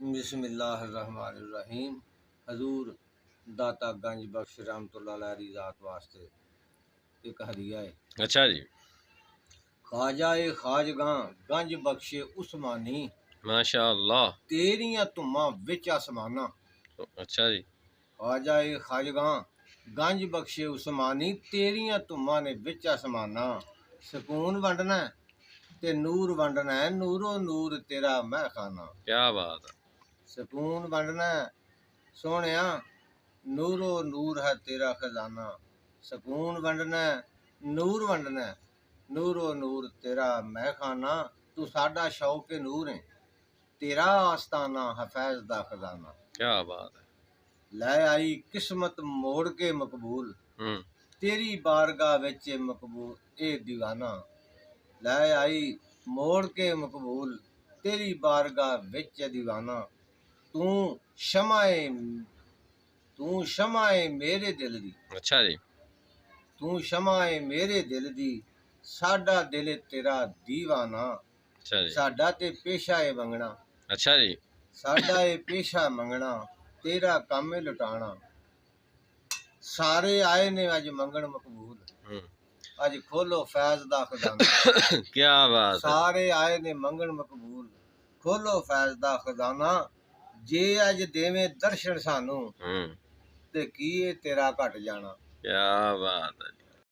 बिस्मिल्लाहिर्रहमानिर्रहीम। हजूर दाता गंज बख्श रहमतुल्लाह अलैह दी ज़ात वास्ते एक हदिया है। अच्छा जी, ख्वाजा ए खाजगां गंज बख्शे उस्मानी, माशा अल्लाह। तेरियां धुम्मां विच आसमाना। अच्छा जी, ख्वाजा ए खाजगां गंज बख्शे उस्मानी, तेरियां धुम्मां ने विच आसमाना। सकून वंडना ते नूर वंडना है, नूरो नूर तेरा महखाना। क्या बात है। सकून वंडना सोहणिया, नूरो नूर है तेरा खजाना। सकून वंडना नूर वंडना, नूरो नूर तेरा महखाना। तू साडा शौक नूर है, तेरा आस्ताना हफैज दा खजाना। क्या बात है। लै आई किस्मत मोड़ के मकबूल, तेरी बारगाह विच मकबूल ए दीवाना। लै आई मोड़ के मकबूल, तेरी बारगाह विच दीवाना। तू शमाए मेरे दिल दी। अच्छा जी, तू शमाए मेरे दिल दी, साडा दिल तेरा दीवाना। अच्छा जी, साडा ते पेशा है मंगना। अच्छा जी, साडा है पेशा मंगना, तेरा काम है लुटाना। सारे आए ने अज मंगण मकबूल, अज खोलो फैज दा खजाना। क्या बात है। सारे आए ने मंगण मकबूल, खोलो फैज दा खजाना। जे अज देवे दर्शन सानू, ते की तेरा घट जाना। क्या बात है।